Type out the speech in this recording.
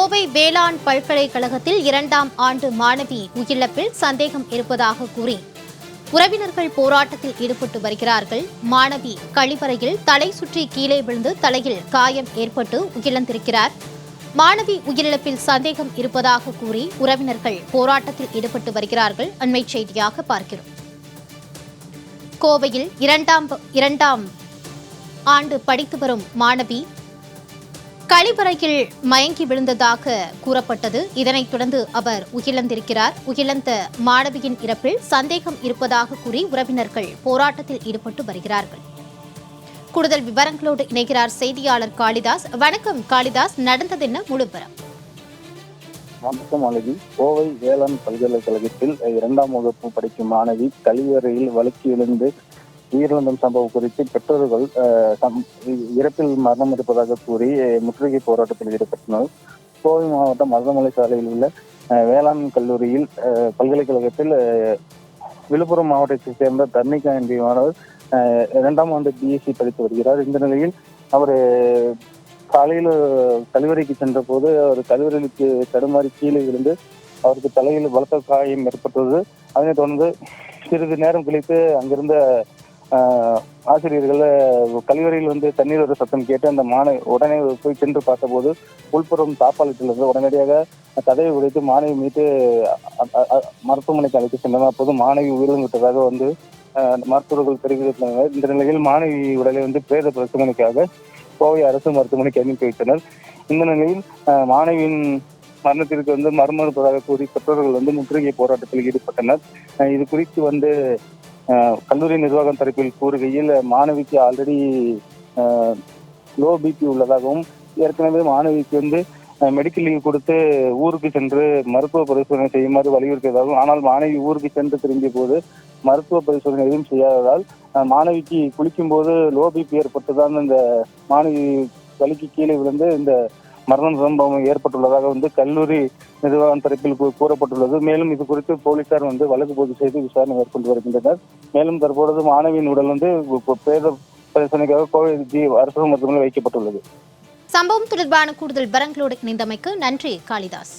கோவை வேளாண் பல்கலைக்கழகத்தில் 2ஆம் ஆண்டு மாணவி உயிரிழப்பில் சந்தேகம் இருப்பதாக கூறி உறவினர்கள் போராட்டத்தில் ஈடுபட்டு வருகிறார்கள். மாணவி கழிவறையில் தலை சுற்றி கீழே விழுந்து தலையில் காயம் ஏற்பட்டு உயிரிழந்திருக்கிறார். மாணவி உயிரிழப்பில் சந்தேகம் இருப்பதாக கூறி உறவினர்கள் போராட்டத்தில் ஈடுபட்டு வருகிறார்கள். அண்மை செய்தியாக பார்க்கிறோம். கோவையில் இரண்டாம் ஆண்டு படித்து வரும் மாணவி கழிவறையில் மயங்கி விழுந்ததாக கூறப்பட்டது. இதனைத் தொடர்ந்து அவர் உயிரிழந்திருக்கிறார். உயிரிழந்த மாணவியின் இறப்பில் சந்தேகம் இருப்பதாக கூறி உறவினர்கள் போராட்டத்தில் ஈடுபட்டு வருகிறார்கள். கூடுதல் விவரங்களோடு இணைகிறார் செய்தியாளர் காளிதாஸ். வணக்கம் காளிதாஸ், நடந்தது என்ன முழுவரம்? வணக்கம் அழகி. கோவை வேளாண் பல்கலைக்கழகத்தில் 2ஆம் வகுப்பு படிக்கும் மாணவி கழிவறையில் வழுக்கி எழுந்து உயிரிழந்த சம்பவம் குறித்து பெற்றோர்கள் இறப்பில் மரணம் இருப்பதாக கூறி முற்றுகை போராட்டத்தில் ஈடுபட்டனர். கோவை மாவட்டம் மருதமலை சாலையில் உள்ள வேளாண் கல்லூரியில் பல்கலைக்கழகத்தில் விழுப்புரம் மாவட்டத்தைச் சேர்ந்த தர்ணிகா என்ற மாணவர் 2ஆம் ஆண்டு பிஎஸ்சி படித்து வருகிறார். இந்த நிலையில் அவர் காலையில் கழிவறைக்கு சென்ற போது அவர் கழிவறைக்கு தடுமாறி கீழே விழுந்து அவருக்கு தலையில் பலத்த காயம் ஏற்பட்டது. அதனைத் தொடர்ந்து சிறிது நேரம் கழித்து அங்கிருந்த ஆசிரியர்கள் கழிவறையில் தண்ணீர் வர சத்தம் கேட்டு அந்த உடனே போய் சென்று பார்த்தபோது உள்புறம் தாப்பாளிட்டிலிருந்து உடனடியாக கதவை உடைத்து மாணவி மீட்டு மருத்துவமனைக்கு அழைத்து சென்றனர். அப்போது மாணவி உயிரிழந்துவிட்டதாக மருத்துவர்கள் தெரிவித்தனர். இந்த நிலையில் மாணவி உடலை பிரேத பரிசோதனைக்காக கோவை அரசு மருத்துவமனைக்கு அனுப்பி வைத்தனர். இந்த நிலையில் மாணவியின் மரணத்திற்கு மர்மம் இருப்பதாக கூறி பெற்றோர்கள் முற்றுகை போராட்டத்தில் ஈடுபட்டனர். இது குறித்து கல்லூரி நிர்வாகம் தரப்பில் கூறுகையில் மாணவிக்கு ஆல்ரெடி லோ பிபி உள்ளதாகவும் ஏற்கனவே மாணவிக்கு மெடிக்கல் லீவ் கொடுத்து ஊருக்கு சென்று மருத்துவ பரிசோதனை செய்யுமாறு வலியுறுத்தியதாகவும், ஆனால் மாணவி ஊருக்கு சென்று திரும்பிய போது மருத்துவ பரிசோதனை எதுவும் செய்யாததால் மாணவிக்கு குளிக்கும் போது லோ பிபி ஏற்பட்டுதான் இந்த மாணவி வலிக்கு கீழே விழுந்து இந்த மரண சம்பவம் ஏற்பட்டுள்ளதாக கல்லூரி நிர்வாகம் தரப்பில் கூறப்பட்டுள்ளது. மேலும் இது குறித்து போலீசார் வழக்கு பதிவு செய்து விசாரணை மேற்கொண்டு வருகின்றனர். மேலும் தற்பொழுது மாணவியின் உடல் பிரேத பரிசோதனைக்காக கோவை அரசு மருத்துவமனையில் வைக்கப்பட்டுள்ளது. சம்பவம் தொடர்பான கூடுதல் விவரங்களோடு இணைந்தமைக்கு நன்றி காளிதாஸ்.